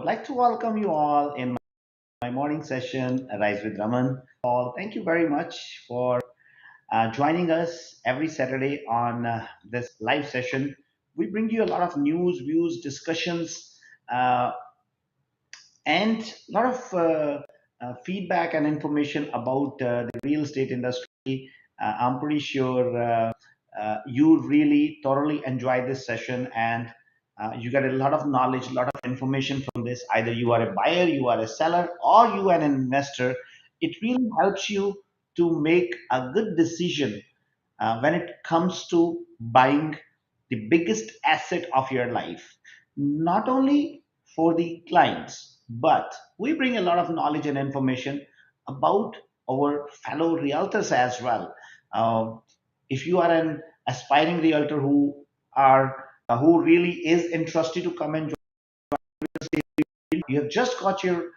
would like to welcome you all in my morning session, Rise with Raman. All, thank you very much for joining us every Saturday on this live session. We bring you a lot of news, views, discussions, uh, and a lot of feedback and information about the real estate industry. I'm pretty sure you really thoroughly enjoy this session and you get a lot of knowledge, a lot of information from this. Either you are a buyer, you are a seller, or you are an investor. It really helps you to make a good decision when it comes to buying the biggest asset of your life, not only for the clients, but we bring a lot of knowledge and information about our fellow realtors as well. Uh, if you are an aspiring realtor who really is interested to come and join, you have just got your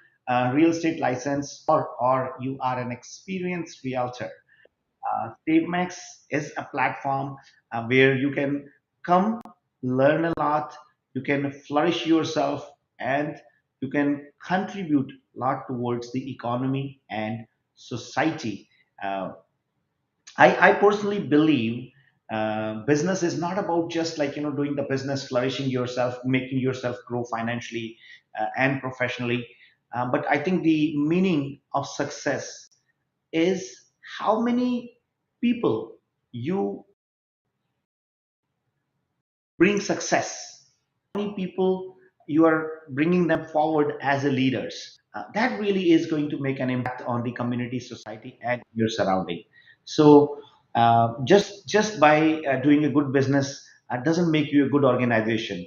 real estate license, or you are an experienced realtor. SaveMax is a platform where you can come, learn a lot, you can flourish yourself, and you can contribute a lot towards the economy and society. Uh, I personally believe business is not about just like doing the business, flourishing yourself, making yourself grow financially and professionally. But I think the meaning of success is how many people you bring success, how many people you are bringing them forward as a leaders. That really is going to make an impact on the community, society, and your surrounding. So just by doing a good business doesn't make you a good organization.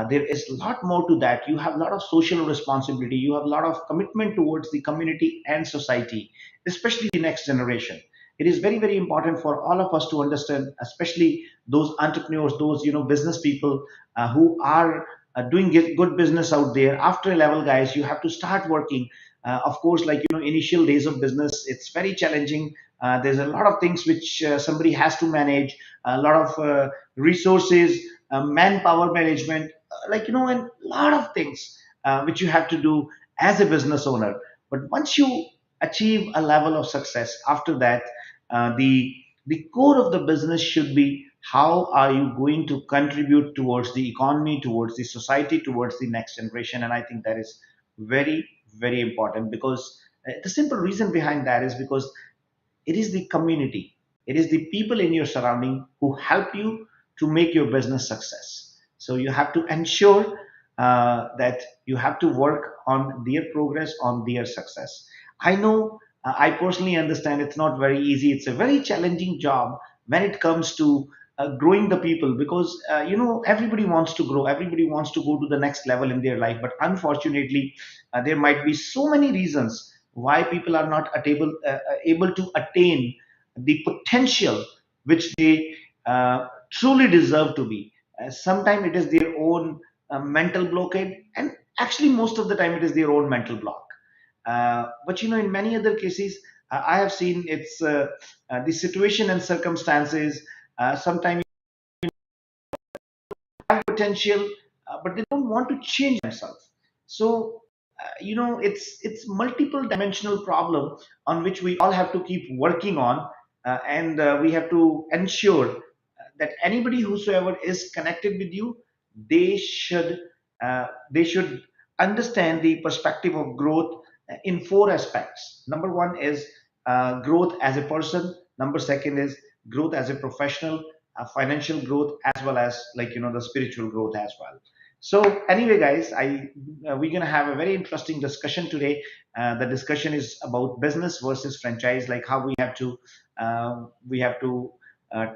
There is a lot more to that. You have a lot of social responsibility. You have a lot of commitment towards the community and society, especially the next generation. It is very, very important for all of us to understand, especially those entrepreneurs, those business people who are doing good business out there. After a level, guys, you have to start working. Of course, like initial days of business, it's very challenging. There's a lot of things which somebody has to manage, a lot of resources, manpower management, and a lot of things which you have to do as a business owner. But once you achieve a level of success, after that, the core of the business should be how are you going to contribute towards the economy, towards the society, towards the next generation. And I think that is very, very important, because the simple reason behind that is because it is the community, it is the people in your surrounding who help you to make your business success. So you have to ensure that you have to work on their progress, on their success. I know, I personally understand it's not very easy. It's a very challenging job when it comes to growing the people, because everybody wants to grow, everybody wants to go to the next level in their life, but unfortunately there might be so many reasons why people are not able to attain the potential which they truly deserve to be. Sometimes it is their own mental blockade, and actually most of the time it is their own mental block. But in many other cases, I have seen it's the situation and circumstances. Sometimes have potential, but they don't want to change themselves. So it's multiple dimensional problem on which we all have to keep working on, and we have to ensure that anybody whosoever is connected with you, they should they should understand the perspective of growth in four aspects. Number one is growth as a person. Number second is growth as a professional, financial growth, as well as the spiritual growth as well. So anyway, guys, I we're gonna have a very interesting discussion today. The discussion is about business versus franchise, like how we have to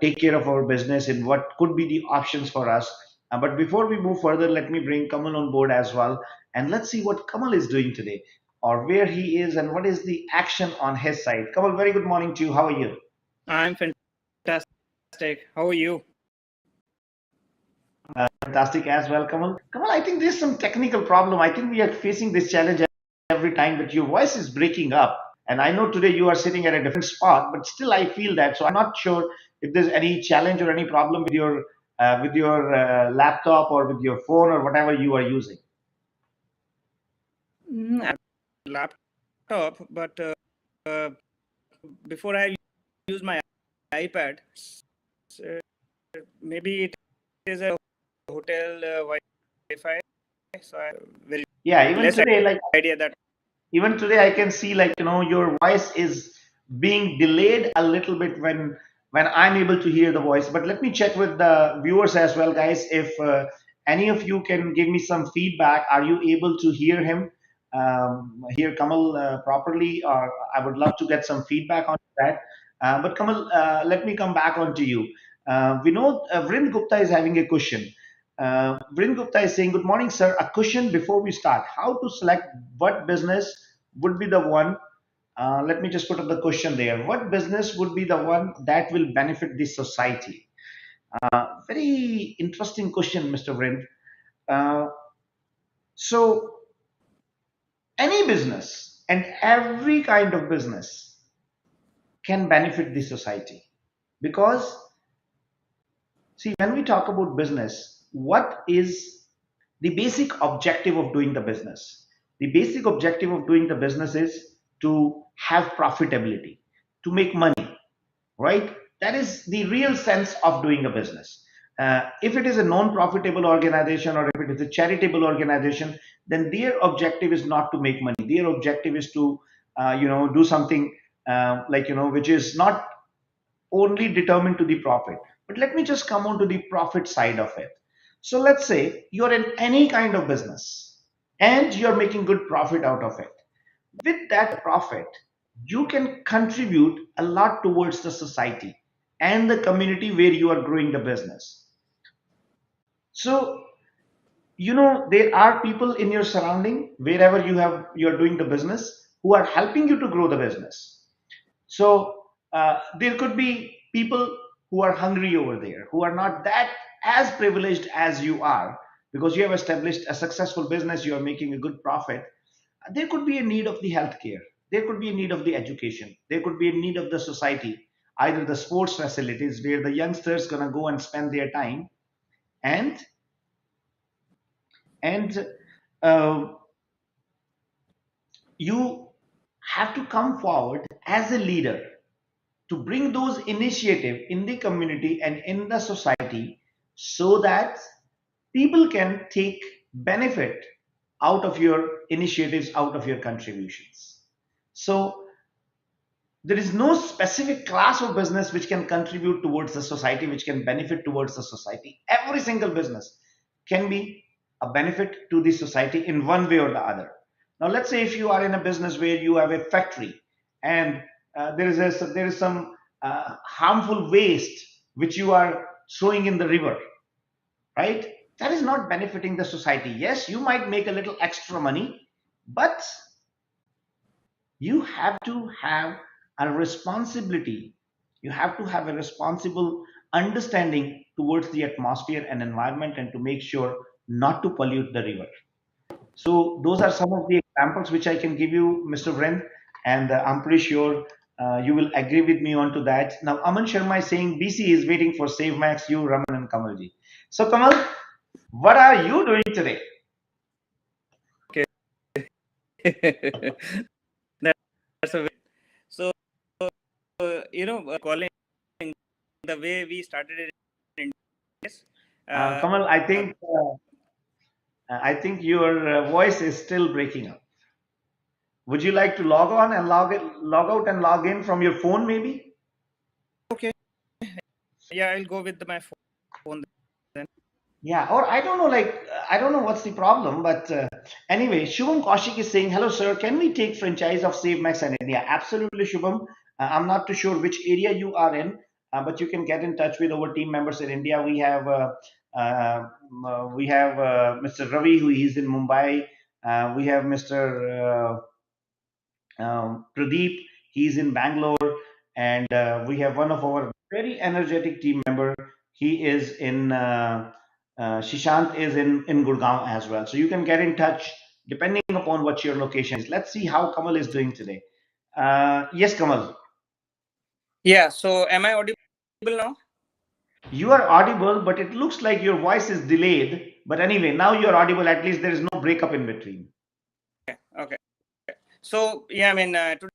take care of our business and what could be the options for us. But before we move further, let me bring Kamal on board as well, and let's see what Kamal is doing today, or where he is, and what is the action on his side. Kamal, very good morning to you. How are you? I'm fantastic. How are you? Fantastic as well, Kamal. Kamal, I think there's some technical problem. I think we are facing this challenge every time that your voice is breaking up. And I know today you are sitting at a different spot, but still I feel that. So I'm not sure if there's any challenge or any problem with your laptop or with your phone or whatever you are using. I have a laptop, but uh, before I use my iPad, so maybe it is a hotel Wi-Fi, so I very Yeah, even less today, like idea that. even today I can see, like, your voice is being delayed a little bit when I'm able to hear the voice. But let me check with the viewers as well, guys, if any of you can give me some feedback. Are you able to hear him, hear Kamal properly? Or I would love to get some feedback on that. But Kamal, let me come back onto you. We know Vrind Gupta is having a question. Vrind Gupta is saying, "Good morning, sir. A question before we start: how to select what business would be the one?" Let me just put up the question there. What business would be the one that will benefit the society? Very interesting question, Mr. Vrind. Uh, so, any business and every kind of business can benefit the society because, see, when we talk about business, what is the basic objective of doing the business? The basic objective of doing the business is to have profitability, to make money, right? That is the real sense of doing a business. If it is a non-profitable organization or if it is a charitable organization, then their objective is not to make money. Their objective is to, do something which is not only determined to the profit. But let me just come on to the profit side of it. So let's say you're in any kind of business and you're making good profit out of it. With that profit, you can contribute a lot towards the society and the community where you are growing the business. So, there are people in your surrounding, wherever you're doing the business, who are helping you to grow the business. So there could be people who are hungry over there, who are not that as privileged as you are, because you have established a successful business, you are making a good profit. There could be a need of the healthcare, there could be a need of the education, there could be a need of the society, either the sports facilities where the youngsters gonna go and spend their time, and and uh, you have to come forward as a leader to bring those initiative in the community and in the society so that people can take benefit out of your initiatives, out of your contributions. So there is no specific class of business which can contribute towards the society, which can benefit towards the society. Every single business can be a benefit to the society in one way or the other. Now let's say if you are in a business where you have a factory and there is some harmful waste which you are throwing in the river, right? That is not benefiting the society. Yes, you might make a little extra money, but you have to have a responsibility. You have to have a responsible understanding towards the atmosphere and environment, and to make sure not to pollute the river. So those are some of the examples which I can give you, Mr. Vren, and I'm pretty sure you will agree with me on to that. Now, Aman Sharma is saying BC is waiting for Save Max, you, Raman, and Kamalji. So, Kamal, what are you doing today? Okay. That's a so calling the way we started it in yes. Kamal, I think your voice is still breaking up. Would you like to log on and log out and log in from your phone, maybe? Okay. Yeah, I'll go with my phone then. Yeah, or I don't know, I don't know what's the problem, but anyway, Shubham Kaushik is saying, "Hello, sir. Can we take franchise of SaveMax in India?" Absolutely, Shubham. I'm not too sure which area you are in, but you can get in touch with our team members in India. We have Mr. Ravi, who is in Mumbai. We have Mr. Pradeep, he's in Bangalore, and we have one of our very energetic team member. He is in Shishant is in Gurgaon as well. So you can get in touch depending upon what your location is. Let's see how Kamal is doing today. Yes, Kamal, Yeah, so am I audible now? you are audible, but it looks like your voice is delayed. But anyway, now you're audible. At least there is no breakup in between. Okay. So yeah, I mean, today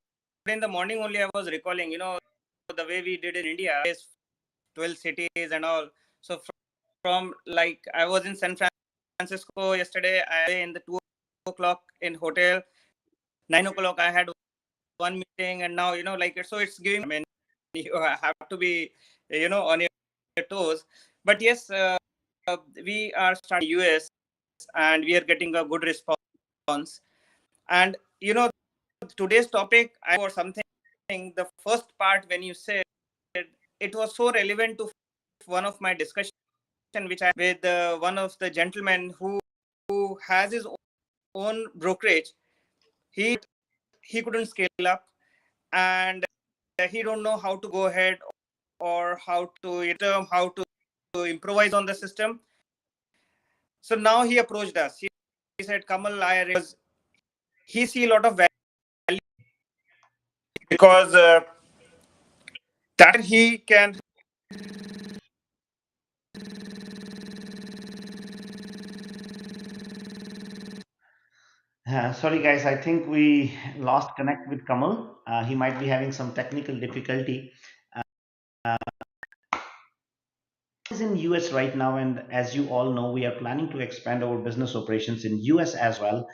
in the morning only I was recalling, the way we did in India is 12 cities and all. So from like I was in San Francisco yesterday, I in the 2 o'clock in hotel, 9 o'clock I had one meeting, and now like so it's giving. I mean, you have to be on your toes. But yes, we are starting US, and we are getting a good response. And today's topic I for something. The first part when you said it was so relevant to one of my discussion which I with one of the gentlemen who has his own brokerage. He couldn't scale up, and he don't know how to go ahead or how to improvise on the system. So now he approached us. He said, Kamal, he see a lot of value because that he can. Sorry, guys, I think we lost connect with Kamal. He might be having some technical difficulty. Is in US right now, and as you all know, we are planning to expand our business operations in US as well.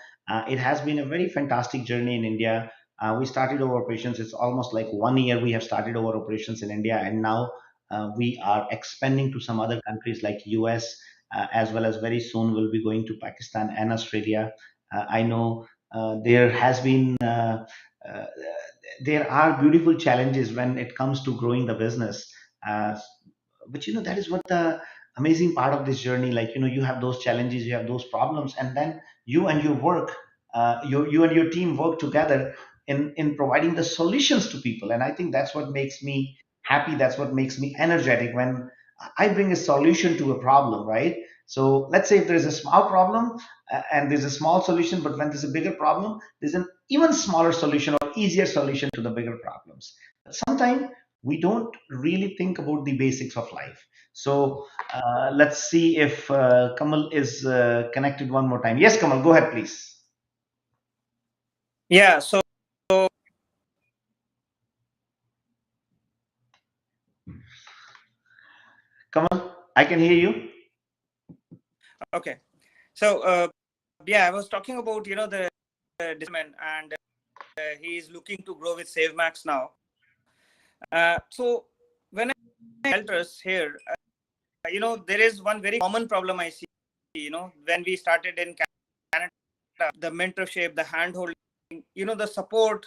It has been a very fantastic journey in India. We started our operations. It's almost like 1 year we have started our operations in India, and now we are expanding to some other countries like US, as well as very soon we'll be going to Pakistan and Australia. I know there has been uh, there are beautiful challenges when it comes to growing the business. But that is what the amazing part of this journey, like you have those challenges, you have those problems, and then you and your work, you and your team work together in providing the solutions to people. And I think that's what makes me happy, that's what makes me energetic when I bring a solution to a problem, right? So let's say if there's a small problem, and there's a small solution, but when there's a bigger problem, there's an even smaller solution or easier solution to the bigger problems. But sometimes we don't really think about the basics of life. So let's see if Kamal is connected one more time. Yes, Kamal, go ahead, please. Yeah. So Kamal, I can hear you. okay. So yeah, I was talking about the discipline, and he is looking to grow with SaveMax now. So when I elders here, there is one very common problem I see. When we started in Canada, the mentorship, the handholding, the support,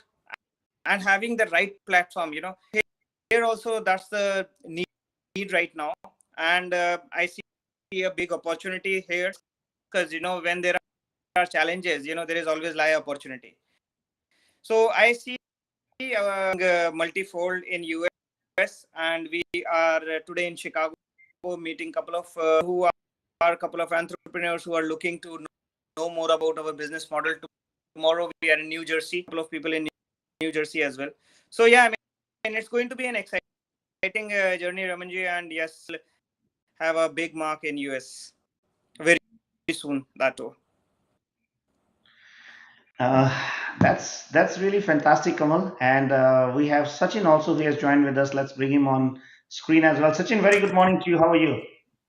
and having the right platform. Here also that's the need right now, and I see a big opportunity here because when there are challenges, there is always lie opportunity. So I see multifold in US, and we are today in Chicago meeting couple of who are couple of entrepreneurs who are looking to know more about our business model. Tomorrow we are in New Jersey, couple of people in New Jersey as well. So yeah, I mean it's going to be an exciting journey, Ramanji, and yes, have a big mark in US very soon. That too. Uh, that's really fantastic, Kamal. And we have Sachin also who has joined with us. Let's bring him on screen as well. Sachin, very good morning to you. How are you?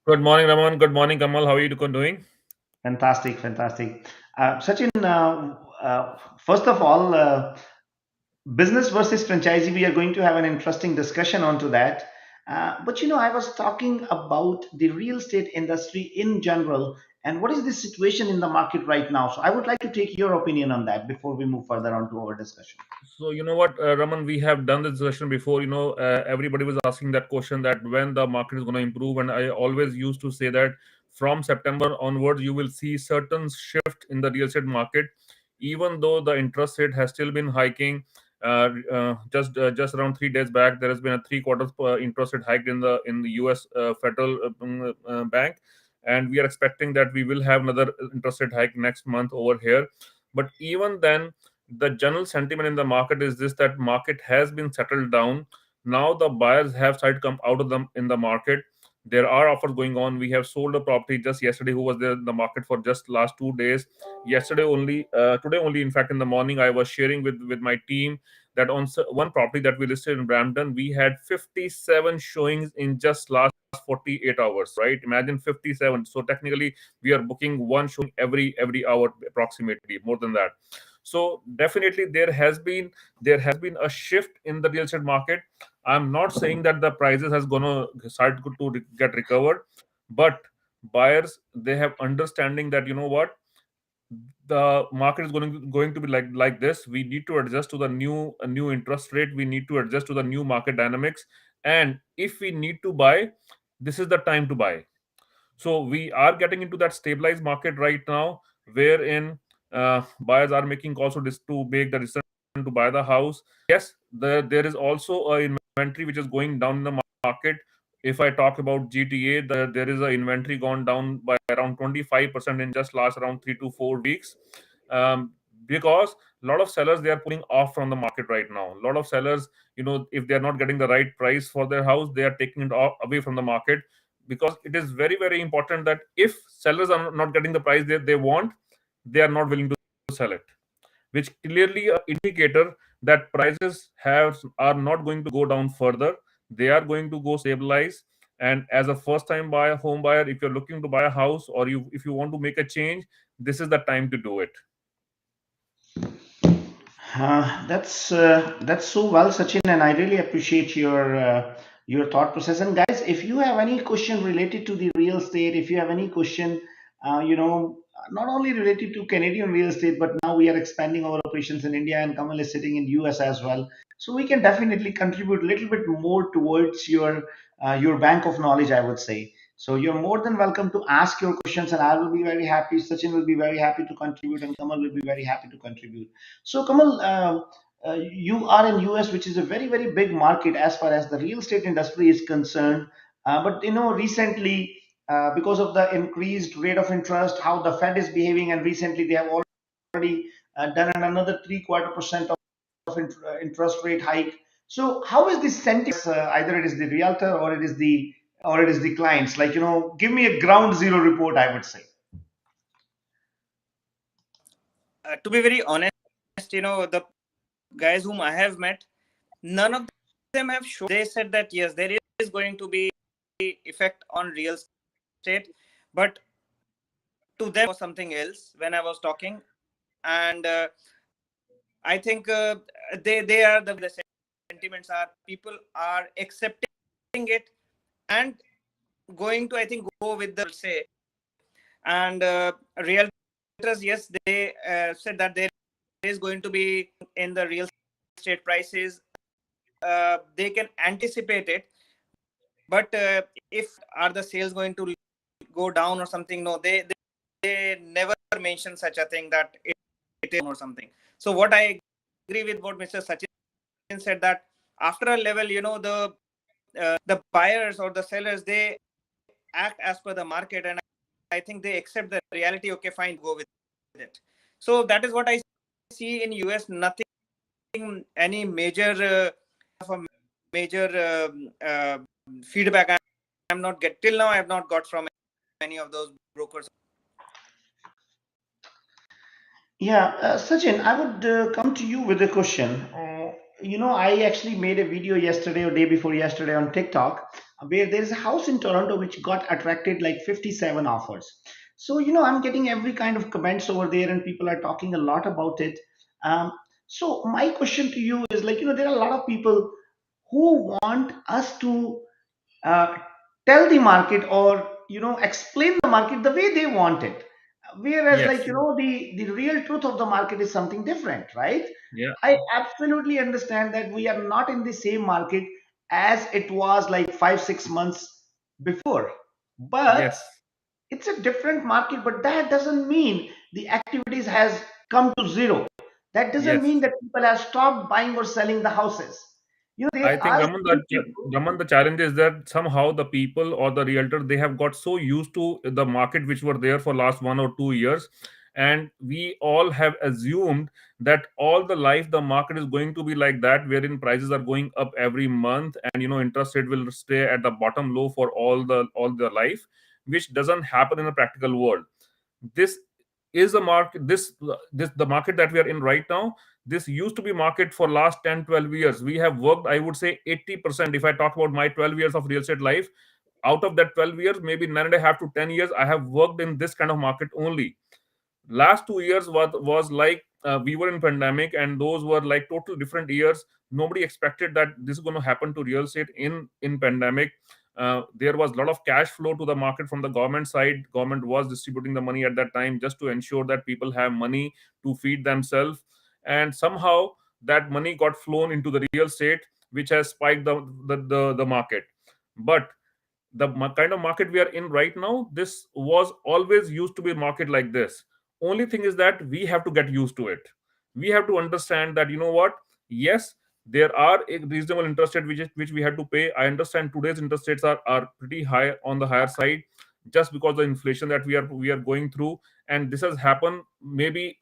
Good morning, Raman. Good morning, Kamal. How are you doing? Fantastic, fantastic. Sachin, first of all, business versus franchisee, we are going to have an interesting discussion onto that. But I was talking about the real estate industry in general, and what is the situation in the market right now. So I would like to take your opinion on that before we move further on to our discussion. So you know what, Raman, we have done this discussion before. Everybody was asking that question that when the market is going to improve, and I always used to say that from September onwards, you will see certain shift in the real estate market, even though the interest rate has still been hiking. Just around 3 days back, there has been a three-quarters interest rate hike in the U.S. Federal Bank, and we are expecting that we will have another interest rate hike next month over here. But even then, the general sentiment in the market is this, that market has been settled down. Now the buyers have started come out of them in the market. There are offers going on. We have sold a property just yesterday who was there in the market for just last 2 days. Yesterday only, today only, in fact, in the morning, I was sharing with my team that on one property that we listed in Brampton, we had 57 showings in just last 48 hours, right? Imagine 57. So technically, we are booking one showing every hour approximately, more than that. So definitely there has been a shift in the real estate market. I'm not saying that the prices has gonna start to get recovered, but buyers, they have understanding that, you know what, the market is going to be like this. We need to adjust to the new interest rate. We need to adjust to the new market dynamics, and if we need to buy, this is the time to buy. So we are getting into that stabilized market right now, wherein buyers are making calls to make the decision to buy the house. Yes, there is also a inventory which is going down in the market. If I talk about GTA, there is a inventory gone down by around 25% in just last around 3 to 4 weeks, um, because a lot of sellers, they are pulling off from the market right now. A lot of sellers, if they are not getting the right price for their house, they are taking it away from the market, because it is very very important that if sellers are not getting the price they want, they are not willing to sell it, which clearly a indicator that prices have are not going to go down further. They are going to go stabilize. And as a first time buyer, home buyer, if you're looking to buy a house, or if you want to make a change, this is the time to do it. That's so well, Sachin, and I really appreciate your thought process. And guys, if you have any question related to the real estate, if you have any question, not only related to Canadian real estate, but now we are expanding our operations in India, and Kamal is sitting in US as well, so we can definitely contribute a little bit more towards your bank of knowledge, I would say. So you're more than welcome to ask your questions, and I will be very happy. Sachin will be very happy to contribute, and Kamal will be very happy to contribute. So, Kamal, you are in US, which is a very, very big market as far as the real estate industry is concerned. But recently, because of the increased rate of interest, how the Fed is behaving, and recently they have already done another 3/4% of interest rate hike. So, how is this sentiment? Either it is the realtor or it is the clients. Like, give me a ground zero report, I would say. To be very honest, the guys whom I have met, none of them have shown. They said that yes, there is going to be effect on real estate, but to them was something else when I was talking. And I think they are the sentiments are people are accepting it and going to, I think, go with the say. And realtors, yes, they said that there is going to be in the real estate prices. They can anticipate it, but if are the sales going to go down or something? No, they never mention such a thing that it is or something. So what I agree with what Mr. Sachin said, that after a level, the buyers or the sellers, they act as per the market, and I think they accept the reality. Okay, fine, go with it. So that is what I see in US. Nothing, any major major feedback. I'm not get till now. I have not got from any of those brokers. Yeah, Sachin, I would come to you with a question. I actually made a video yesterday or day before yesterday on TikTok, where there is a house in Toronto which got attracted like 57 offers. So, I'm getting every kind of comments over there, and people are talking a lot about it. Um, so, my question to you is like, there are a lot of people who want us to uh, tell the market, or explain the market the way they want it, whereas, like, Yes. the real truth of the market is something different, right? Yeah. I absolutely understand that we are not in the same market as it was like 5 6 months before, but Yes. it's a different market. But that doesn't mean the activities has come to zero. That doesn't Yes. mean that people have stopped buying or selling the houses. I There think, are Raman, still people. the challenge is that somehow the people or the realtor, they have got so used to the market which were there for last 1 or 2 years, and we all have assumed that all the life the market is going to be like that, wherein prices are going up every month, and interest rate will stay at the bottom low for all the life, which doesn't happen in a practical world. This is the market, this the market that we are in right now. This used to be market for last 10-12 years. We have worked, I would say 80%. If I talk about my 12 years of real estate life, out of that 12 years, maybe 9.5 to 10 years, I have worked in this kind of market only. Last 2 years was like, we were in pandemic, and those were like total different years. Nobody expected that this is going to happen to real estate in pandemic. There was a lot of cash flow to the market from the government side. Government was distributing the money at that time just to ensure that people have money to feed themselves, and somehow that money got flown into the real estate, which has spiked the market. But the kind of market we are in right now, this was always used to be a market like this. Only thing is that we have to get used to it. We have to understand that, what, yes, there are a reasonable interest rate which we have to pay. I understand today's interest rates are pretty high, on the higher side, just because the inflation that we are going through, and this has happened maybe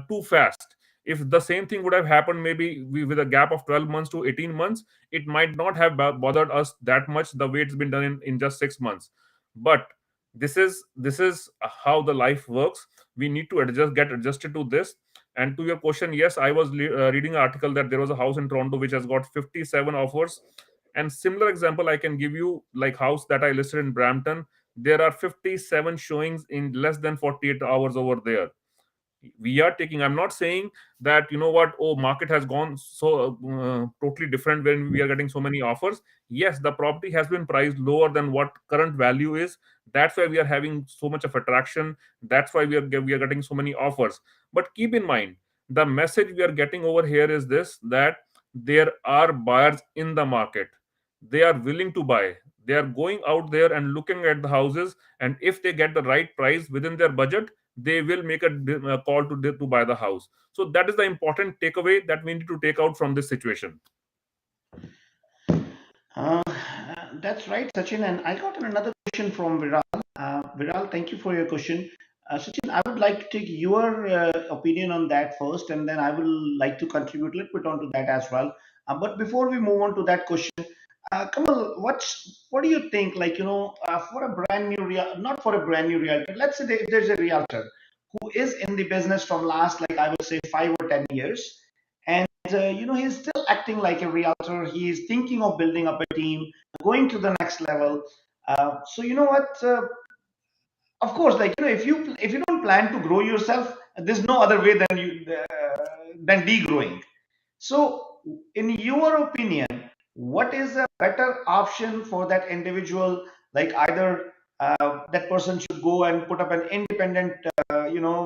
too fast. If the same thing would have happened maybe with a gap of 12 months to 18 months, it might not have bothered us that much the way it's been done in just 6 months. But this is how the life works. We need to get adjusted to this. And to your question, yes, I was reading an article that there was a house in Toronto which has got 57 offers. And similar example I can give you, like house that I listed in Brampton, there are 57 showings in less than 48 hours over there. We are taking, I'm not saying that, what, oh, market has gone so totally different when we are getting so many offers. Yes, the property has been priced lower than what current value is. That's why we are having so much of attraction. That's why we are getting so many offers. But keep in mind, the message we are getting over here is this, that there are buyers in the market. They are willing to buy. They are going out there and looking at the houses, and if they get the right price within their budget, they will make a call to buy the house. So that is the important takeaway that we need to take out from this situation. Uh, that's right, Sachin. And I got another question from Viral. Viral, thank you for your question. Sachin, I would like to take your opinion on that first, and then I will like to contribute a little bit onto that as well. But before we move on to that question, Kamal, what do you think? Like, for a brand new not for a brand new realtor, let's say if there's a realtor who is in the business from last, like I would say, 5 or 10 years, and he's still acting like a realtor. He's thinking of building up a team, going to the next level. So you know what? Of course, like if you don't plan to grow yourself, there's no other way than degrowing. So, in your opinion, what is a better option for that individual? Like either that person should go and put up an independent,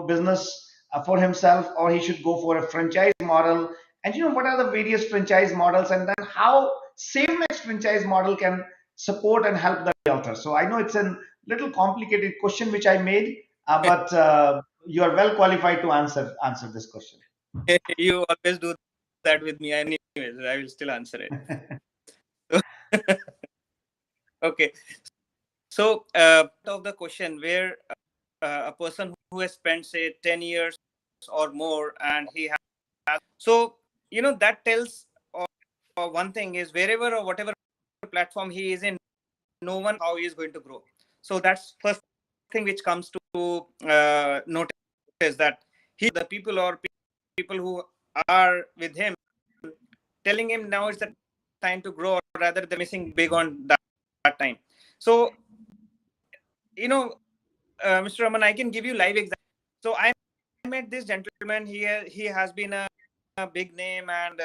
business for himself, or he should go for a franchise model. And what are the various franchise models, and then how SaveMax franchise model can support and help the realtor? So I know it's a little complicated question which I made, but you are well qualified to answer this question. You always do that with me. Anyways, I will still answer it. Okay. So, of the question where a person who has spent, say, 10 years or more, and he has, so, that tells one thing is, wherever or whatever platform he is in, no one how he is going to grow. So that's first thing which comes to notice, that the people or people who are with him telling him now is the time to grow, or rather they're missing big on that time. So, Mr. Raman, I can give you live example. So I met this gentleman. He has been a big name, and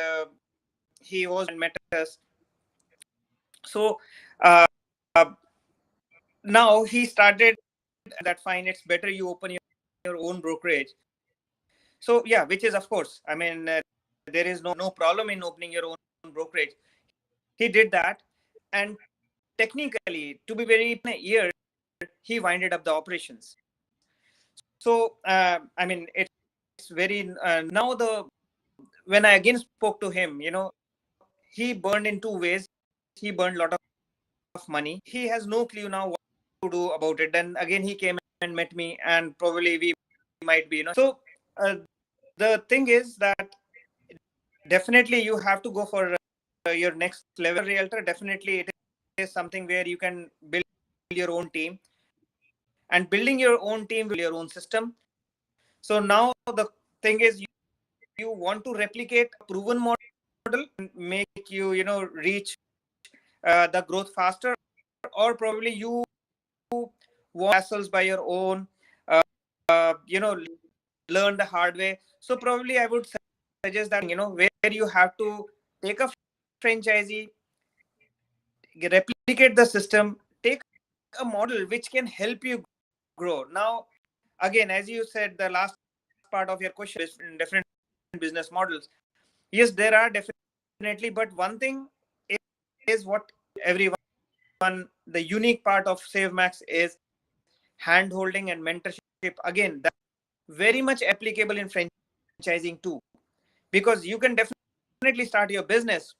he was and met us. So now he started that, fine, it's better you open your own brokerage. So yeah, which is, of course, I mean, there is no problem in opening your own brokerage. He did that, and technically, to be very in a year, he winded up the operations. So I mean, it's very now when I again spoke to him, he burned in two ways. He burned a lot of money. He has no clue now what to do about it. Then again, he came and met me, and probably we might be, so the thing is that definitely you have to go for your next level realtor. Definitely it is something where you can build your own team, and building your own team will your own system. So now the thing is, you want to replicate a proven model and make reach the growth faster, or probably you want hassles by your own, uh, learn the hard way. So probably I would suggest that, where you have to take a franchisee, replicate the system, take a model which can help you grow. Now, again, as you said, the last part of your question is in different business models. Yes, there are definitely, but one thing is what everyone, the unique part of SaveMax is hand holding and mentorship. Again, that's very much applicable in franchising too, because you can definitely start your business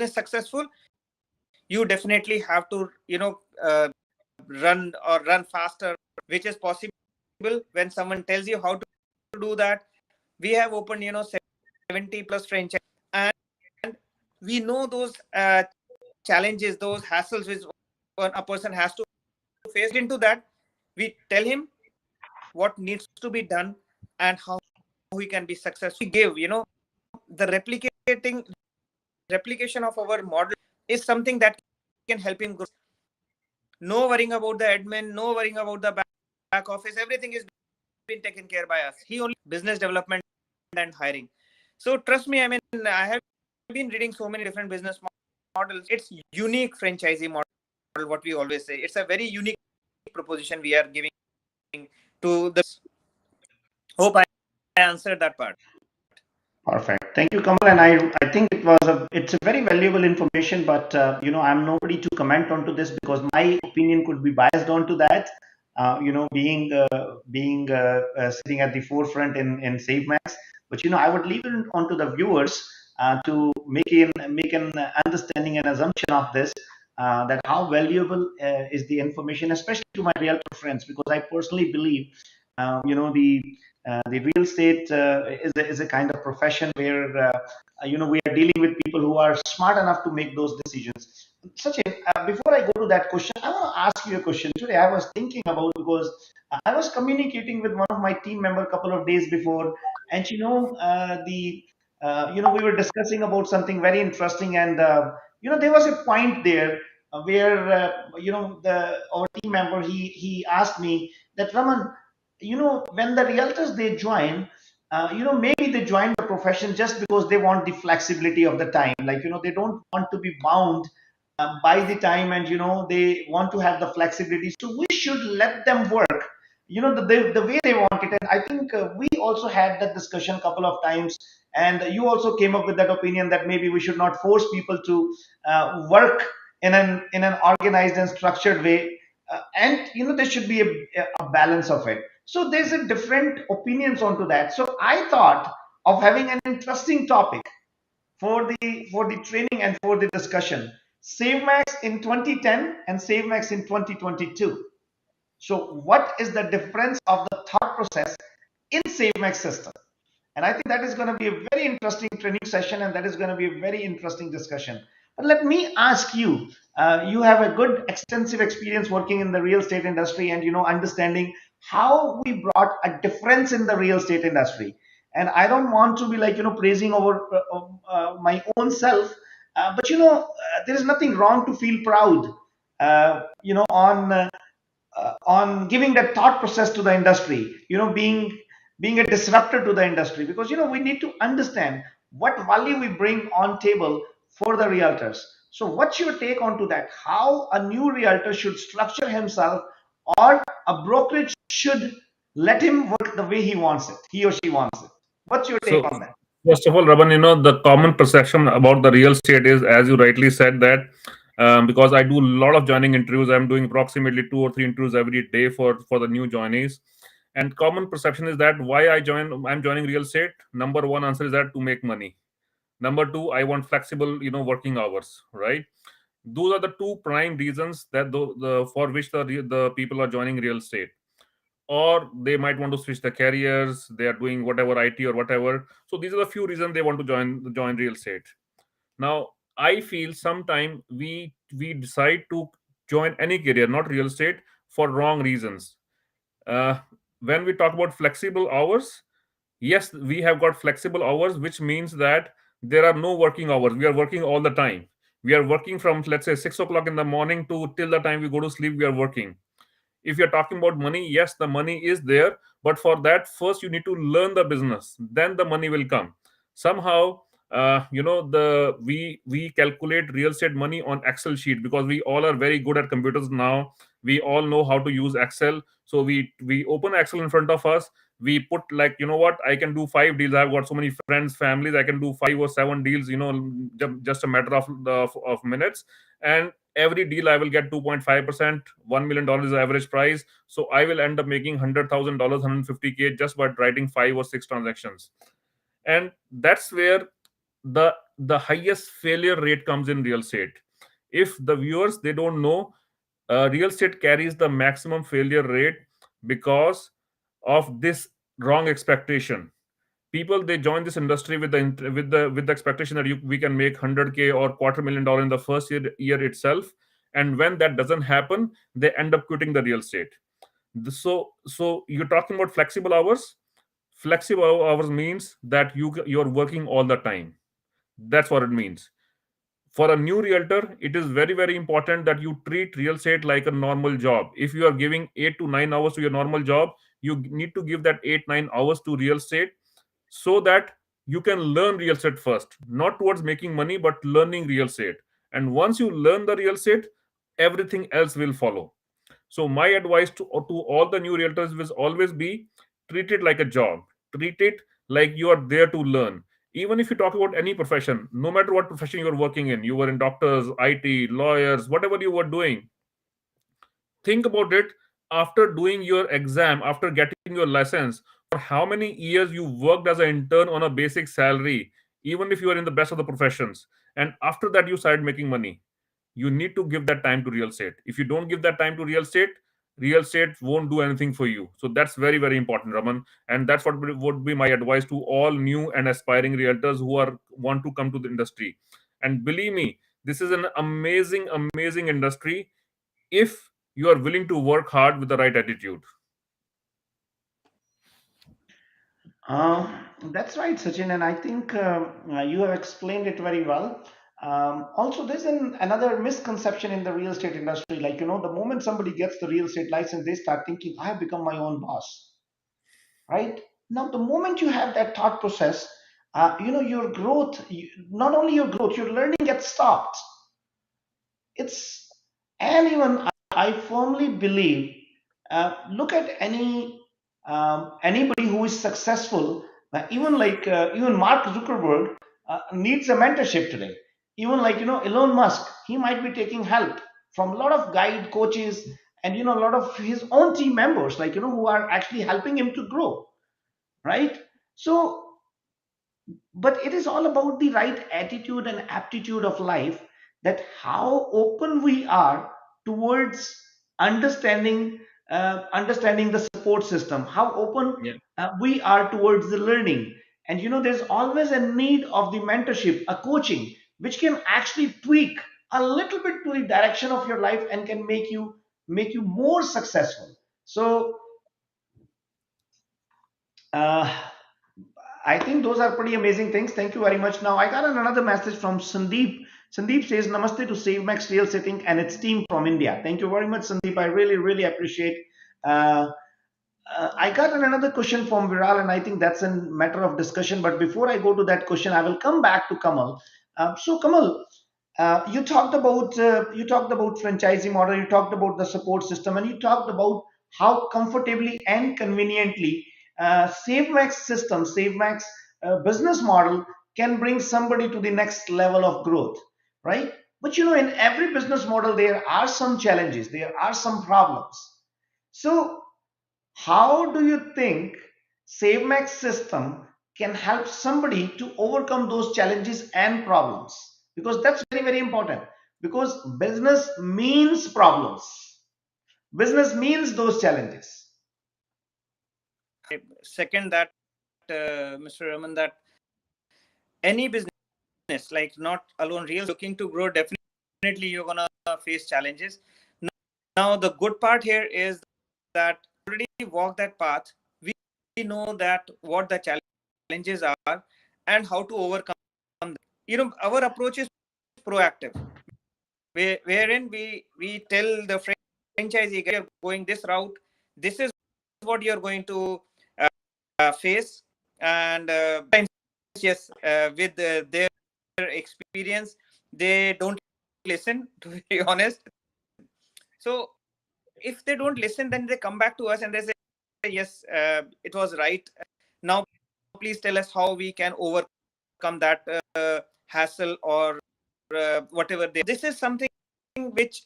successful. You definitely have to run faster, which is possible when someone tells you how to do that. We have opened 70 plus franchise, and we know those challenges, those hassles which a person has to face. Into that, we tell him what needs to be done and how he can be successful. We give, the replication of our model is something that can help him grow. No worrying about the admin, no worrying about the back office. Everything is being taken care by us. He only business development and hiring. So trust me, I mean, I have been reading so many different business models. It's unique franchisee model. What we always say, it's a very unique proposition we are giving to the. Hope I answered that part. Perfect. Thank you, Kamal. And I think it's a very valuable information, but I'm nobody to comment onto this because my opinion could be biased onto that. Being sitting at the forefront in SaveMax, but I would leave it onto the viewers to make an understanding and assumption of this. That how valuable is the information, especially to my realtor friends, because I personally believe, the real estate is a kind of profession where we are dealing with people who are smart enough to make those decisions. Sachin, before I go to that question, I want to ask you a question. Today, I was thinking about because I was communicating with one of my team member a couple of days before, and we were discussing about something very interesting, and there was a point there where the our team member he asked me that, Raman, when the realtors they join, maybe they join the profession just because they want the flexibility of the time, like they don't want to be bound by the time, and they want to have the flexibility, so we should let them work the way they want it. And I think we also had that discussion a couple of times, and you also came up with that opinion that maybe we should not force people to work in an organized and structured way, and there should be a balance of it. So there's a different opinions onto that. So I thought of having an interesting topic for the training and for the discussion. SaveMax in 2010 and SaveMax in 2022. So what is the difference of the thought process in SaveMax system? And I think that is going to be a very interesting training session, and that is going to be a very interesting discussion. But let me ask you, you have a good extensive experience working in the real estate industry, and understanding how we brought a difference in the real estate industry. And I don't want to be like praising over my own self, but there is nothing wrong to feel proud on giving that thought process to the industry, being a disruptor to the industry, because we need to understand what value we bring on table for the realtors. So what's your take onto that, how a new realtor should structure himself, or a brokerage should let him work the way he or she wants it? What's your take So, on that? first of all, Raman, the common perception about the real estate is, as you rightly said, that because I do a lot of joining interviews, I'm doing approximately 2 or 3 interviews every day for the new joinees. And common perception is that I'm joining real estate. Number one answer is that to make money. Number two, I want flexible, working hours, right? Those are the two prime reasons that for which the people are joining real estate. or they might want to switch the careers. They are doing whatever IT or whatever. So these are the few reasons they want to join real estate. Now, I feel sometime we decide to join any career, not real estate, for wrong reasons. Uh, when we talk about flexible hours, yes, we have got flexible hours, which means that there are no working hours. We are working all the time. We are working from, let's say, 6 o'clock in the morning to till the time we go to sleep. We are working. If you're talking about money, yes, the money is there, but for that, first you need to learn the business, then the money will come somehow. We calculate real estate money on Excel sheet because we all are very good at computers now. We all know how to use Excel. So we open Excel in front of us. We put, like, you know what, I can do 5 deals. I've got so many friends, families, I can do 5 or 7 deals, just a matter of minutes. And every deal I will get 2.5%. $1 million is the average price. So I will end up making $100,000, 150K, just by writing 5 or 6 transactions. And that's where the highest failure rate comes in real estate. If the viewers, they don't know, real estate carries the maximum failure rate because of this wrong expectation. People, they join this industry with the expectation that we can make 100K or $250,000 in the first year itself. And when that doesn't happen, they end up quitting the real estate. So you're talking about flexible hours. Flexible hours means that you're working all the time. That's what it means. For a new realtor, it is very, very important that you treat real estate like a normal job. If you are giving 8 to 9 hours to your normal job, you need to give that 8 9 hours to real estate, so that you can learn real estate first, not towards making money, but learning real estate. And once you learn the real estate, everything else will follow. So my advice to all the new realtors will always be: treat it like a job. Treat it like you are there to learn. Even if you talk about any profession, no matter what profession you're working in, you were in doctors, IT, lawyers, whatever you were doing, think about it. After doing your exam, after getting your license, for how many years you worked as an intern on a basic salary, even if you are in the best of the professions, and after that you started making money. You need to give that time to real estate. If you don't give that time to real estate won't do anything for you. So that's very, very important, Raman. And that's what would be my advice to all new and aspiring realtors who are want to come to the industry. And believe me, this is an amazing, amazing industry if you are willing to work hard with the right attitude. That's right, Sachin, and I think you have explained it very well. Also, there's another misconception in the real estate industry. Like, the moment somebody gets the real estate license, they start thinking, I have become my own boss, right? Now, the moment you have that thought process, your growth, not only your growth, your learning gets stopped. It's, and even I firmly believe, look at anybody who is successful, even Mark Zuckerberg needs a mentorship today. Even like Elon Musk, he might be taking help from a lot of guide coaches, and a lot of his own team members, like who are actually helping him to grow, right? So, but it is all about the right attitude and aptitude of life, that how open we are towards understanding, understanding the support system, how open Yeah. we are towards the learning. And there's always a need of the mentorship, a coaching, which can actually tweak a little bit to the direction of your life and can make you more successful. So uh, I think those are pretty amazing things. Thank you very much. Now, I got another message from Sandeep. Sandeep says, Namaste to SaveMax Real Estate and its team from India. Thank you very much, Sandeep. I really, really appreciate. Uh, I got another question from Viral, and I think that's a matter of discussion. But before I go to that question, I will come back to Kamal. So, Kamal, you talked about franchising model, you talked about the support system, and you talked about how comfortably and conveniently SaveMax business model can bring somebody to the next level of growth, right? But in every business model, there are some challenges, there are some problems. So, how do you think SaveMax system can help somebody to overcome those challenges and problems? Because that's very, very important. Because business means problems. Business means those challenges. second that, Mr. Raman, that any business, like not alone real, looking to grow, definitely you're gonna face challenges. Now the good part here is that already walk that path. We know that what the challenges are and how to overcome them. Our approach is proactive, wherein we tell the franchisee, you're going this route, this is what you're going to face. And yes, with their experience, they don't listen, to be honest. So if they don't listen, then they come back to us and they say, yes, it was right. Now please tell us how we can overcome that hassle or whatever this is something which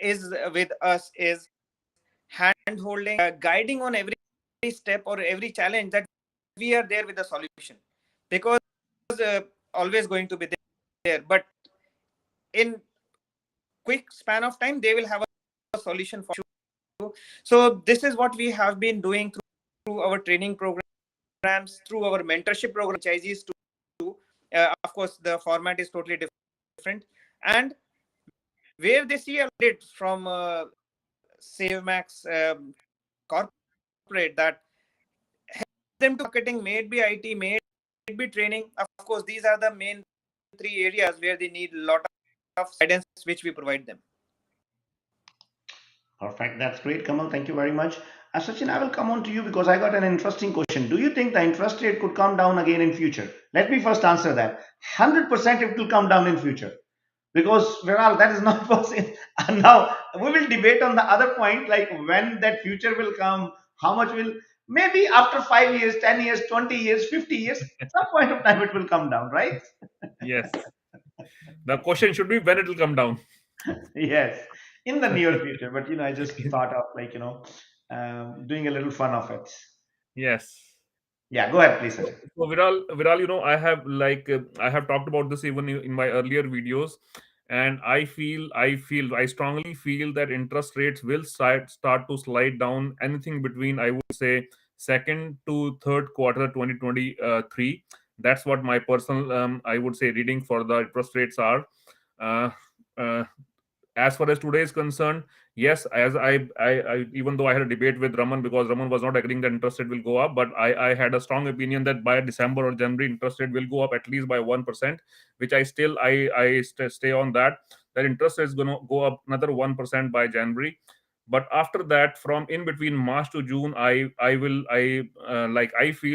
is with us, is hand holding, guiding on every step or every challenge, that we are there with the solution, because always going to be there, but in quick span of time they will have a solution for you. So this is what we have been doing through our training programs, through our mentorship program, franchisees too. Of course the format is totally different, and where they see a lead from SaveMax corporate, that help them to marketing, may it be IT, may it be training. Of course, these are the main three areas where they need a lot of guidance, which we provide them. Perfect. That's great, Kamal. Thank you very much. Sachin, I will come on to you because I got an interesting question. Do you think the interest rate could come down again in future? Let me first answer that. 100% it will come down in future, because Viral, that is not possible. And now we will debate on the other point, like when that future will come, how much will, maybe after 5 years, 10 years, 20 years, 50 years, some point of time it will come down, right? Yes. The question should be when it will come down. Yes, in the near future. But I just thought of doing a little fun of it. Yes. Yeah, go ahead, please, Sachin. So Viral, I have talked about this even in my earlier videos, and I strongly feel that interest rates will start to slide down anything between, I would say, second to third quarter 2023. That's what my personal I would say reading for the interest rates are. Uh, uh, as far as today is concerned, yes, as I even though I had a debate with Raman, because Raman was not agreeing that interest rate will go up, but I had a strong opinion that by December or January, interest rate will go up at least by 1%, which I stay on that interest rate is going to go up another 1% by January. But after that, from in between March to June, I feel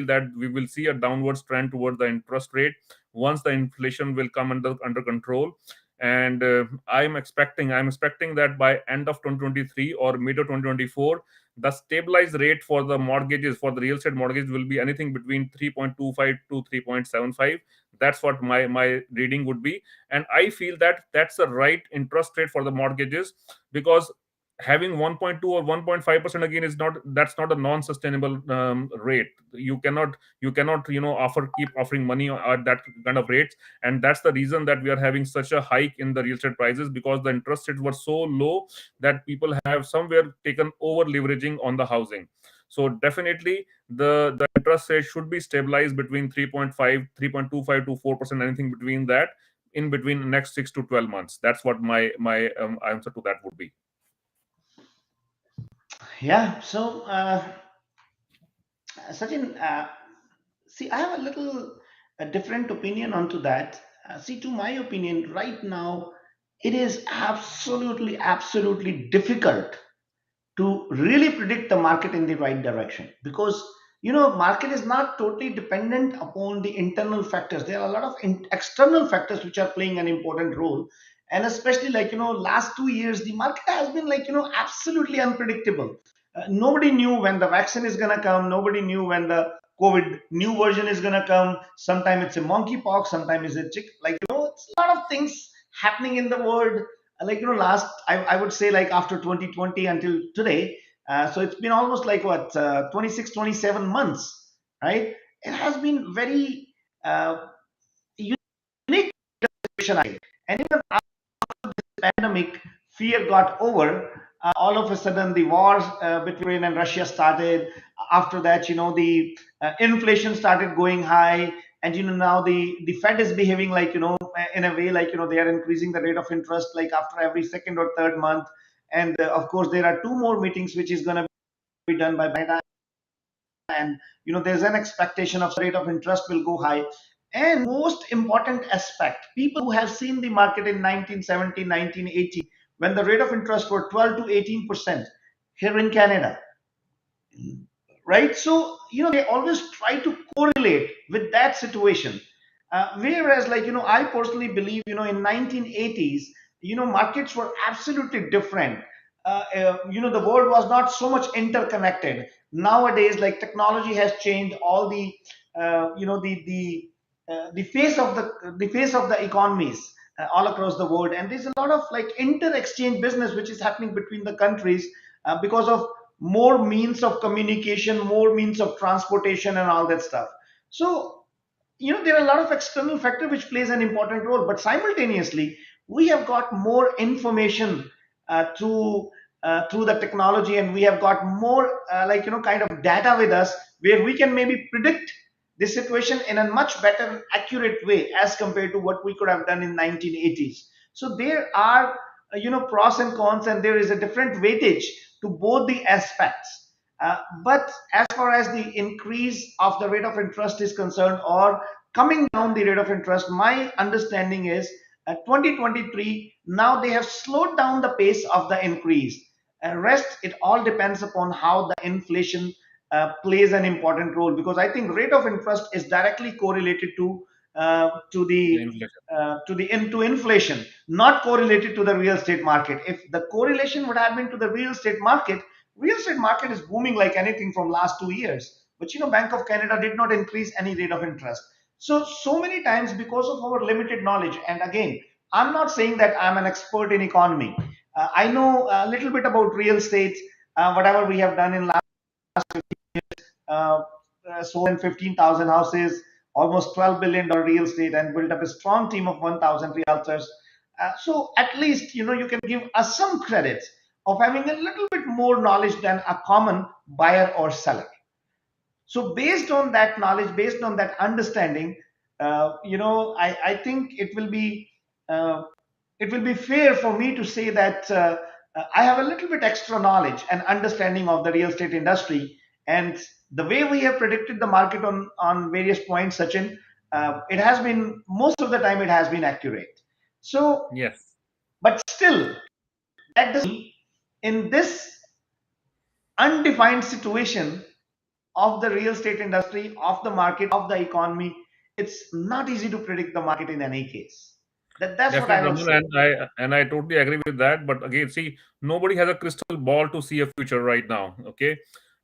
that we will see a downward trend towards the interest rate once the inflation will come under control. And I'm expecting that by end of 2023 or mid of 2024, the stabilized rate for the mortgages, for the real estate mortgage, will be anything between 3.25 to 3.75. That's what my reading would be. And I feel that that's the right interest rate for the mortgages, because having 1.2 or 1.5% again is not, that's not a non-sustainable rate. You cannot keep offering money at that kind of rates. And that's the reason that we are having such a hike in the real estate prices, because the interest rates were so low that people have somewhere taken over leveraging on the housing. So definitely the interest rate should be stabilized between 3.5, 3.25 to 4%, anything between that, in between next 6 to 12 months. That's what my answer to that would be. Yeah, so Sachin, see, I have a little different opinion onto that. See, to my opinion, right now, it is absolutely, absolutely difficult to really predict the market in the right direction, because market is not totally dependent upon the internal factors. There are a lot of external factors which are playing an important role. And especially, last 2 years the market has been absolutely unpredictable. Nobody knew when the vaccine is going to come. Nobody knew when the COVID new version is going to come. Sometime it's a monkeypox, sometime it's a chick, it's a lot of things happening in the world. Last, I would say, like after 2020 until today. So it's been almost like what, 26, 27 months, right? It has been very unique situation. And even after this pandemic fear got over, all of a sudden the wars between Ukraine and Russia started. After that, the inflation started going high, and now the Fed is behaving like, in a way like, they are increasing the rate of interest like after every second or third month. And of course, there are two more meetings which is going to be done by Canada, and there's an expectation of rate of interest will go high. And most important aspect, people who have seen the market in 1970, 1980, when the rate of interest were 12 to 18% here in Canada, right? So they always try to correlate with that situation. Whereas, like, I personally believe, in 1980s, markets were absolutely different. The world was not so much interconnected. Nowadays, like, technology has changed all the the face of the economies all across the world, and there's a lot of like inter-exchange business which is happening between the countries because of more means of communication, more means of transportation, and all that stuff. So there are a lot of external factor which plays an important role, but simultaneously we have got more information through the technology, and we have got more kind of data with us, where we can maybe predict this situation in a much better accurate way as compared to what we could have done in 1980s. So there are pros and cons, and there is a different weightage to both the aspects. But as far as the increase of the rate of interest is concerned, or coming down the rate of interest, my understanding is 2023, now they have slowed down the pace of the increase. Rest, it all depends upon how the inflation plays an important role, because I think rate of interest is directly correlated to The the inflation. to inflation, not correlated to the real estate market. If the correlation would have been to the real estate market is booming like anything from last 2 years. But Bank of Canada did not increase any rate of interest. So many times, because of our limited knowledge, and again, I'm not saying that I'm an expert in economy. I know a little bit about real estate, whatever we have done in last uh, sold in 15,000 houses, almost $12 billion real estate, and built up a strong team of 1,000 realtors. So at least you can give us some credit of having a little bit more knowledge than a common buyer or seller. So based on that knowledge, based on that understanding, I think uh, it will be fair for me to say that I have a little bit extra knowledge and understanding of the real estate industry, and the way we have predicted the market on various points, Sachin, it has been, most of the time it has been accurate. So, Yes. but still, that doesn't mean in this undefined situation of the real estate industry, of the market, of the economy, it's not easy to predict the market in any case. That's what I Definitely, will Raman, say. and I totally agree with that. But again, see, nobody has a crystal ball to see a future right now. Okay,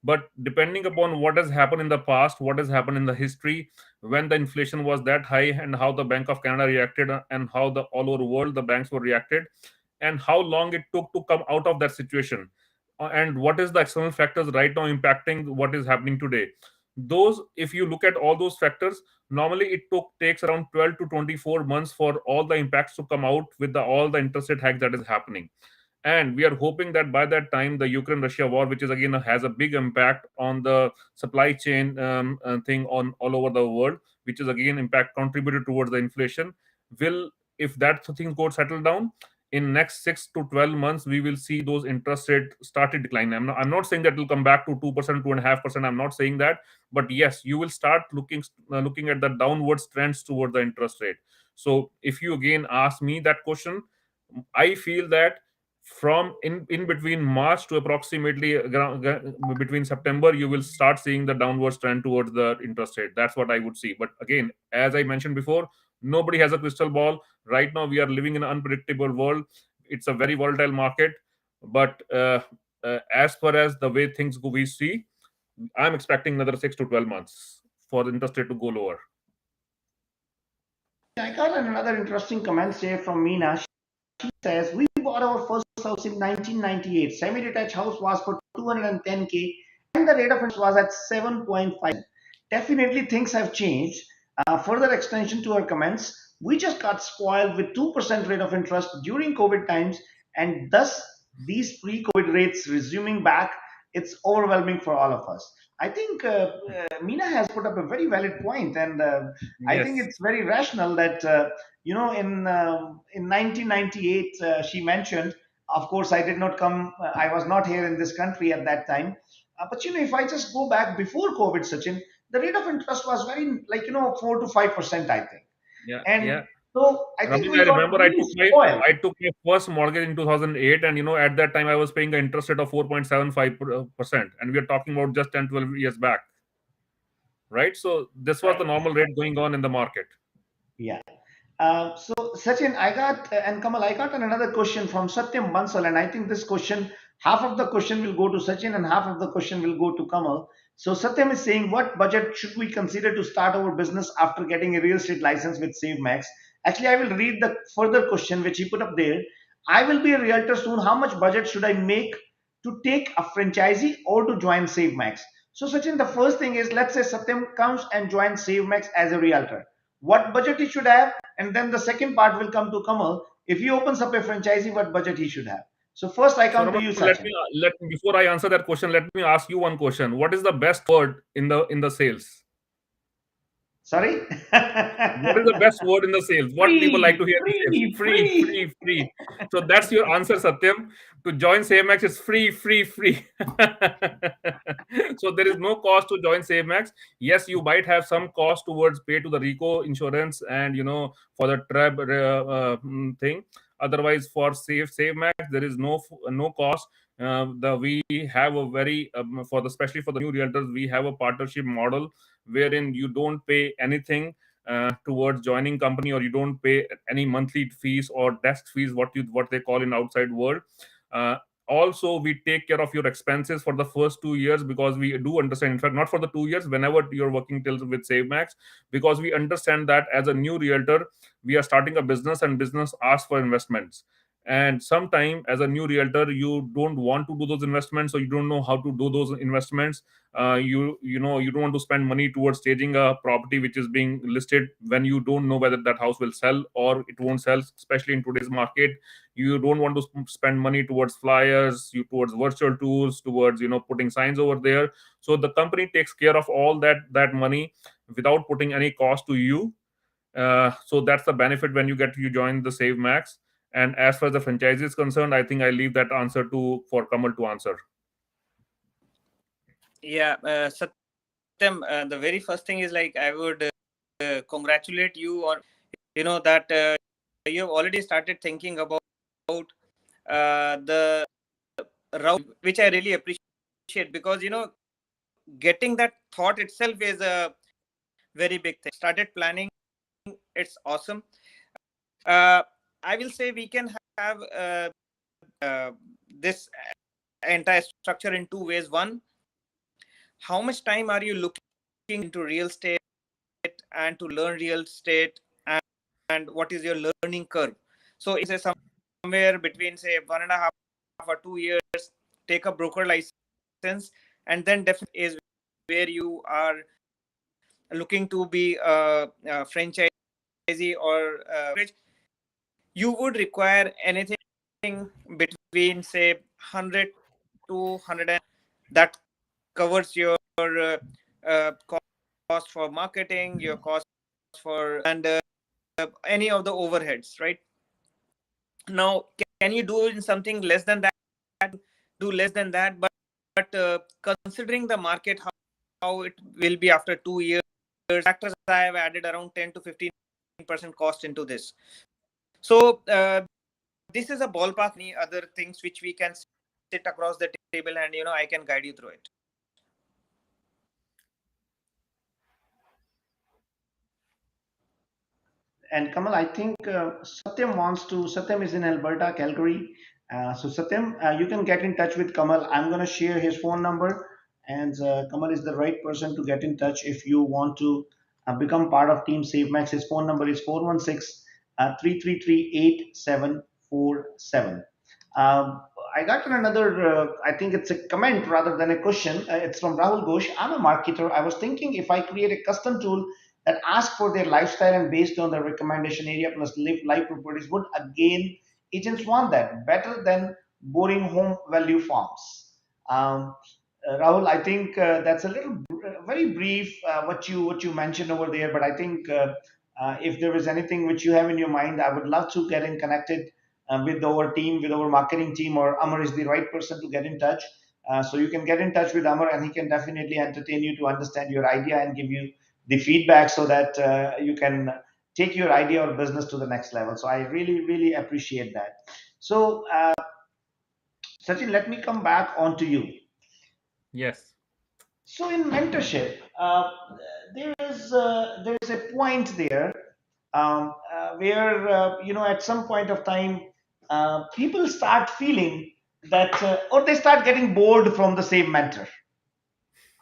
but depending upon what has happened in the past, what has happened in the history, when the inflation was that high, and how the Bank of Canada reacted, and how the all over world the banks were reacted, and how long it took to come out of that situation, and what is the external factors right now impacting what is happening today. Those, if you look at all those factors, normally it takes around 12 to 24 months for all the impacts to come out with all the interest rate hike that is happening. And we are hoping that by that time, the Ukraine Russia war, which is again has a big impact on the supply chain thing on all over the world, which is again impact contributed towards the inflation, will, if that thing got settled down in next 6 to 12 months, we will see those interest rate started declining. I'm not saying that it will come back to 2%, 2.5%. I'm not saying that, but yes, you will start looking at the downwards trends toward the interest rate. So if you again ask me that question, I feel that from in between March to approximately between September, you will start seeing the downward trend towards the interest rate. That's what I would see. But again, as I mentioned before, nobody has a crystal ball. Right now, we are living in an unpredictable world. It's a very volatile market. But as far as the way things go, we see, I'm expecting another 6 to 12 months for the interest rate to go lower. I got another interesting comment here from Meena. She says, we bought our first house in 1998. Semi-detached house was for 210K, and the rate of interest was at 7.5. Definitely things have changed. Further extension to her comments, we just got spoiled with 2% rate of interest during COVID times, and thus these pre-COVID rates resuming back, it's overwhelming for all of us. I think Meena has put up a very valid point, and I think Yes. it's very rational that in 1998 she mentioned. Of course, I did not come. I was not here in this country at that time. But if I just go back before COVID, Sachin, the rate of interest was very 4 to 5%, I think, Yeah. and Yeah. so I think Raman, we I got remember really spoiled. I took my first mortgage in 2008, and at that time I was paying an interest rate of 4.75%, and we are talking about just 10, 12 years back, right? So this was the Right. normal rate going on in the market. Yeah. So Sachin, I got and Kamal, I got another question from Satyam Bansal, and I think this question, half of the question will go to Sachin, and half of the question will go to Kamal. So Satyam is saying, what budget should we consider to start our business after getting a real estate license with SaveMax? Actually, I will read the further question which he put up there. I will be a realtor soon. How much budget should I make to take a franchisee or to join SaveMax? So Sachin, the first thing is, let's say Satyam comes and joins SaveMax as a realtor. What budget he should have? And then the second part will come to Kamal. If he opens up a franchisee, what budget he should have? So first I So come to Raman, you, Sachin. let me before I answer that question, let me ask you one question. What is the best word in the sales? Sorry? What is the best word in the sales? What people like Free, to hear in sales? free, Free, free. free, free. So that's your answer, Satyam. To join SaveMax is free, free, free. So there is no cost to join SaveMax. Yes, you might have some cost towards pay to the RICO insurance and for the TREB thing. Otherwise, for SaveMax, there is no cost. The we have a very for the especially for the new realtors, we have a partnership model wherein you don't pay anything towards joining company, or you don't pay any monthly fees or desk fees, what they call in outside world. uh, Also, we take care of your expenses for the first 2 years, because we do understand, in fact, not for the 2 years, whenever you're working till with SaveMax, because we understand that as a new realtor, we are starting a business, and business asks for investments. And sometime as a new realtor, you don't want to do those investments, so you don't know how to do those investments. You don't want to spend money towards staging a property which is being listed when you don't know whether that house will sell or it won't sell, especially in today's market. You don't want to spend money towards flyers, towards virtual tours, towards putting signs over there. So the company takes care of all that money without putting any cost to you. So that's the benefit when you join the Save Max. And as far as the franchise is concerned, I think I leave that answer to for Kamal to answer. Yeah, Satyam, the very first thing is, like, I would congratulate you on, that you have already started thinking about the route, which I really appreciate, because getting that thought itself is a very big thing. Started planning, it's awesome. uh, I will say we can have this entire structure in two ways. One, how much time are you looking into real estate and to learn real estate, and what is your learning curve? So is it somewhere between, say, 1.5 or 2 years, take a broker license, and then definitely is where you are looking to be a franchisee or you would require anything between, say, 100 to 100, that covers your cost for marketing, your cost for, and any of the overheads, right? Now, can you do in something less than that? Do less than that, but considering the market, how it will be after 2 years, factors, I have added around 10 to 15% cost into this. So this is a ballpark. Any other things which we can sit across the table, and I can guide you through it. And Kamal, I think Satyam is in Alberta, Calgary. So Satyam, you can get in touch with Kamal. I'm going to share his phone number, and Kamal is the right person to get in touch if you want to become part of Team SaveMax. His phone number is 416 333 8747. I got another, I think it's a comment rather than a question. It's from Rahul Ghosh. I'm a marketer. I was thinking if I create a custom tool that ask for their lifestyle and based on the recommendation area plus live live properties, would again agents want that better than boring home value forms. Um, Rahul, I think that's a little very brief what you mentioned over there, but I think if there is anything which you have in your mind, I would love to get in connected with our team, with our marketing team, or Amar is the right person to get in touch. So you can get in touch with Amar, and he can definitely entertain you to understand your idea and give you the feedback so that you can take your idea or business to the next level. So I really, really appreciate that. So Sachin, let me come back onto you. Yes. So in mentorship, there is a point there where at some point of time people start feeling that or they start getting bored from the same mentor,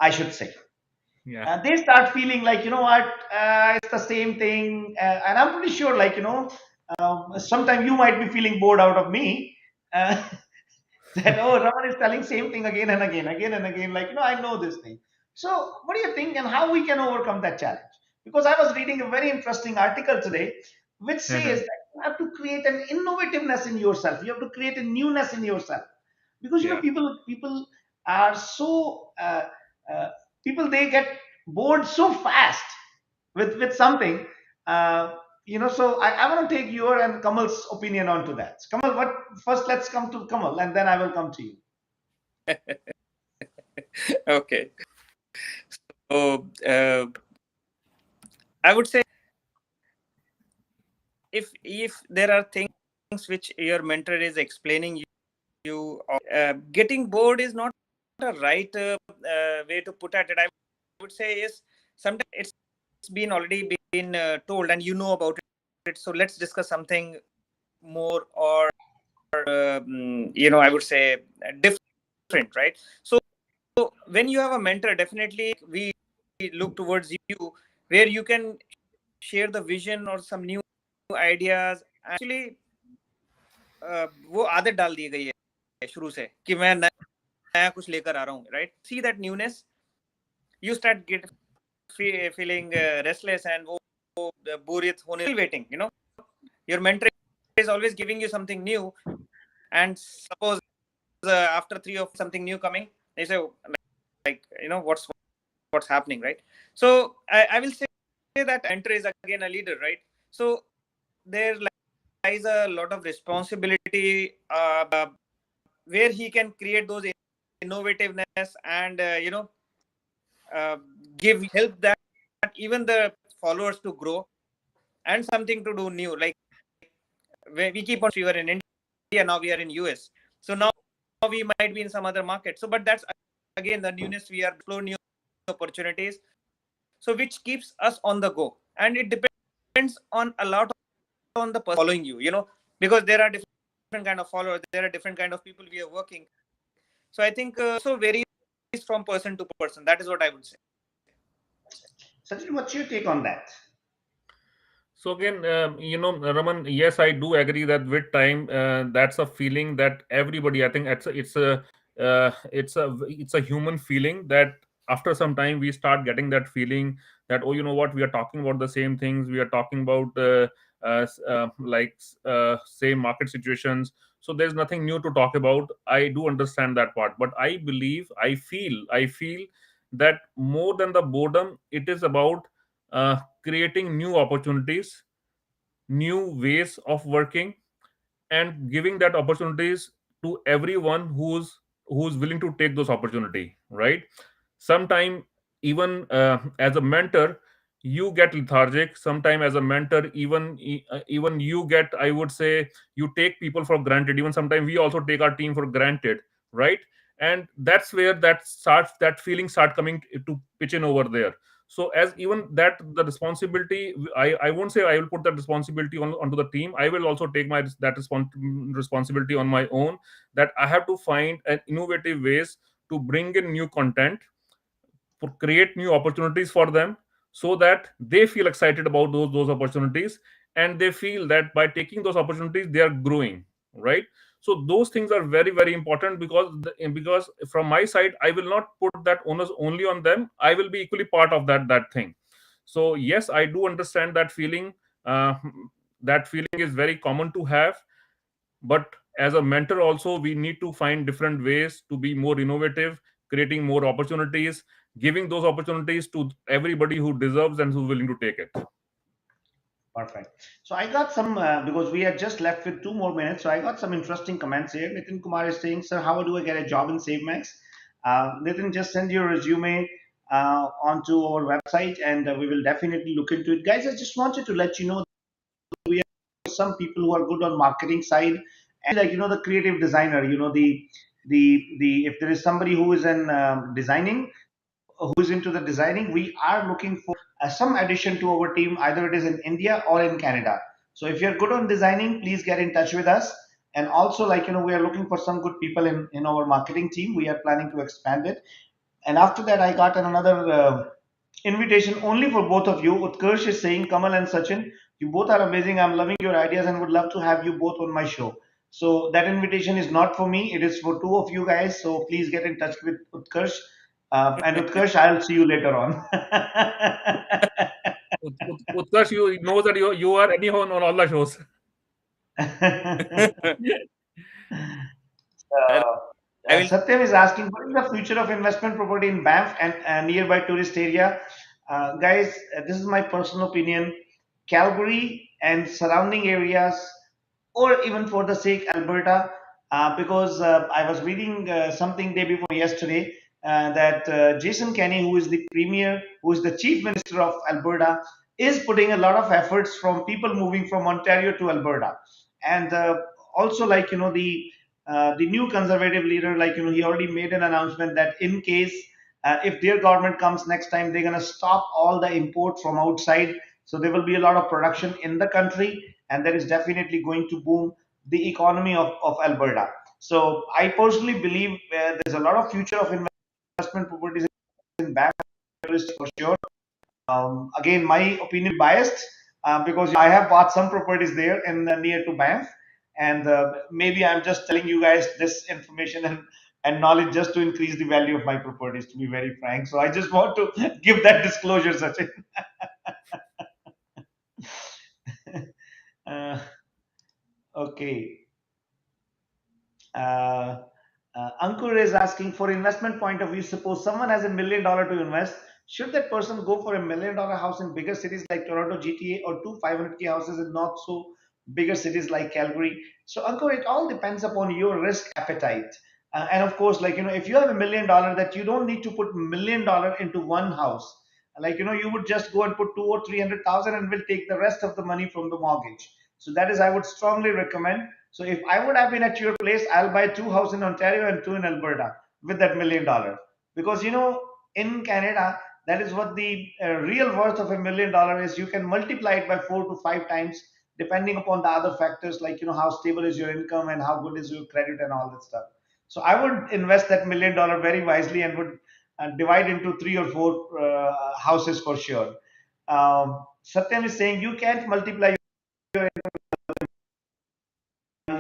I should say. Yeah. They start feeling like, you know what, it's the same thing, and I'm pretty sure, like, sometime you might be feeling bored out of me. Uh, that, oh, Raman is telling same thing again and again, again and again, like, I know this thing. So what do you think, and how we can overcome that challenge? Because I was reading a very interesting article today which says Uh-huh. that you have to create an innovativeness in yourself, you have to create a newness in yourself, because Yeah. people are so uh, people, they get bored so fast with something. uh, so I want to take your and Kamal's opinion onto that. Kamal, what first, let's come to Kamal and then I will come to you. Okay. So I would say, if there are things which your mentor is explaining you, getting bored is not a right way to put at it. I would say is, sometimes it's been already been told and you know about it. So let's discuss something more, or I would say different, right? So when you have a mentor, definitely we look towards you, where you can share the vision or some new ideas. Actually वो आदत डाल दी गई है शुरू से कि मैं नया कुछ लेकर आ रहा हूँ, right? See that newness, you start get feeling restless, and वो बोरियत होने, waiting, your mentor is always giving you something new, and suppose after 3 or something new coming, they say, like, what's happening, right? So I will say that mentor is again a leader, right? So there lies a lot of responsibility, where he can create those innovativeness, and uh, give help that even the followers to grow and something to do new. Like, we keep on, we were in India, now we are in US, so now we might be in some other market. So but that's again the newness, we are explore new opportunities, so which keeps us on the go. And it depends on a lot on the person following you, because there are different kind of followers, there are different kind of people we are working. So I think so varies from person to person. That is what I would say. Sachin, what's your take on that? So again, Raman, yes, I do agree that with time, that's a feeling that everybody, I think it's a human feeling that after some time we start getting that feeling that, oh, you know what, we are talking about the same things, we are talking about same market situations. So there's nothing new to talk about. I do understand that part, but I believe, I feel that more than the boredom, it is about creating new opportunities, new ways of working, and giving that opportunities to everyone who's willing to take those opportunity, right? Sometime, even as a mentor, you get lethargic. Sometime as a mentor, even you get, I would say, you take people for granted. Even sometimes we also take our team for granted, right? And that's where that feeling start coming to pitch in over there. So as even that, the responsibility, I won't say I will put that responsibility onto the team. I will also take responsibility on my own, that I have to find an innovative ways to bring in new content, for create new opportunities for them, so that they feel excited about those opportunities, and they feel that by taking those opportunities they are growing, right? So those things are very, very important, because from my side, I will not put that onus only on them. I will be equally part of that thing. So yes, I do understand that feeling. uh, that feeling is very common to have, but as a mentor also, we need to find different ways to be more innovative, creating more opportunities, giving those opportunities to everybody who deserves and who's willing to take it. Perfect. So I got some, because we are just left with 2 more minutes. So I got some interesting comments here. Nitin Kumar is saying, "Sir, how do I get a job in SaveMax?" Nitin, just send your resume onto our website, and we will definitely look into it. Guys, I just wanted to let you know we have some people who are good on marketing side, and like the creative designer. The if there is somebody who is in designing, who is into the designing, we are looking for some addition to our team, either it is in India or in Canada. So if you're good on designing, please get in touch with us. And also, we are looking for some good people in our marketing team. We are planning to expand it. And after that, I got another invitation only for both of you. Utkarsh is saying, Kamal and Sachin, you both are amazing. I'm loving your ideas and would love to have you both on my show. So that invitation is not for me. It is for two of you guys. So please get in touch with Utkarsh. And Utkarsh, I'll see you later on. Utkarsh, you know that you are anyhow on all the shows. I will. Satyam is asking, what is the future of investment property in Banff and nearby tourist area? Guys, this is my personal opinion. Calgary and surrounding areas, or even for the sake Alberta, because I was reading something day before yesterday that Jason Kenney, who is the premier, who is the chief minister of Alberta, is putting a lot of efforts from people moving from Ontario to Alberta, and also the new conservative leader, he already made an announcement that in case if their government comes next time, they're going to stop all the import from outside. So there will be a lot of production in the country, and that is definitely going to boom the economy of Alberta. So I personally believe there's a lot of future of investment properties in Banff for sure. Again, my opinion biased because I have bought some properties there in near to Banff, and maybe I'm just telling you guys this information and knowledge just to increase the value of my properties. To be very frank, so I just want to give that disclosure, Sachin. uh, okay. Uh, Ankur is asking, for investment point of view, suppose someone has $1 million to invest, should that person go for $1 million house in bigger cities like Toronto, GTA, or two 500K houses in not so bigger cities like Calgary? So Ankur, it all depends upon your risk appetite. And of course, if you have $1 million, that you don't need to put $1 million into one house. You would just go and put two or 300,000 and will take the rest of the money from the mortgage. So that is, I would strongly recommend. So if I would have been at your place, I'll buy two houses in Ontario and two in Alberta with that $1 million. Because in Canada, that is what the real worth of $1 million is. You can multiply it by 4 to 5 times, depending upon the other factors, like how stable is your income and how good is your credit and all that stuff. So I would invest that $1 million very wisely and would divide into three or four houses for sure. Satyam is saying you can't multiply your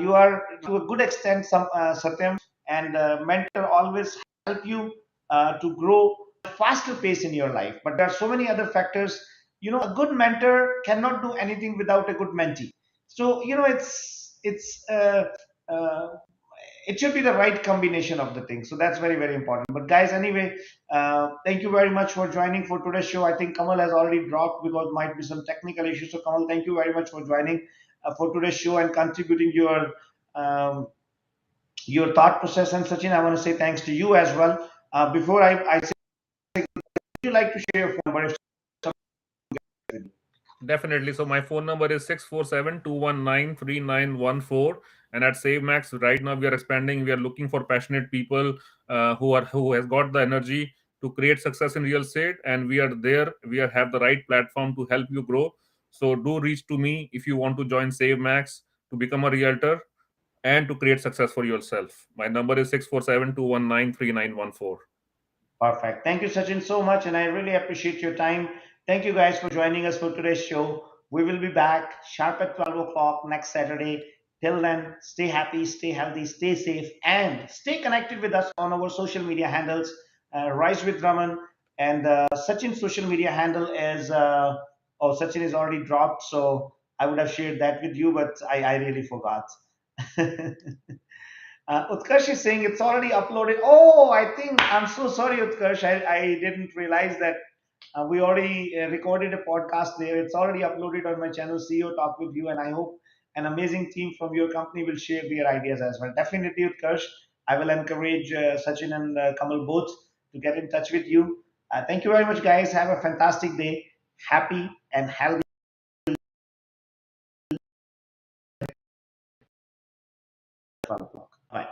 you are to a good extent some Satyam, and mentor always help you to grow at a faster pace in your life, but there are so many other factors. A good mentor cannot do anything without a good mentee. So uh, it should be the right combination of the things. So that's very, very important. But guys, anyway, thank you very much for joining for today's show. I think Kamal has already dropped because might be some technical issues. So Kamal, thank you very much for joining for today's show and contributing um, your thought process. And Sachin, I want to say thanks to you as well. Before I say, would you like to share your phone number? Definitely. So my phone number is 647-219-3914. And at SaveMax, right now we are expanding. We are looking for passionate people who has got the energy to create success in real estate. And we are there. Have the right platform to help you grow. So do reach to me if you want to join SaveMax to become a realtor and to create success for yourself. My number is 647-219-3914. Perfect. Thank you, Sachin, so much. And I really appreciate your time. Thank you guys for joining us for today's show. We will be back sharp at 12 o'clock next Saturday. Till then, stay happy, stay healthy, stay safe, and stay connected with us on our social media handles. Rise with Raman, and Sachin's social media handle is, oh, Sachin is already dropped. So I would have shared that with you, but I really forgot. Utkarsh is saying it's already uploaded. Oh, I think I'm so sorry, Utkarsh. I didn't realize that we already recorded a podcast there. It's already uploaded on my channel, CEO Talk with You, and I hope an amazing team from your company will share their ideas as well. Definitely, Utkarsh. I will encourage Sachin and Kamal both to get in touch with you. Thank you very much, guys. Have a fantastic day. Happy and healthy. 12 o'clock. Bye.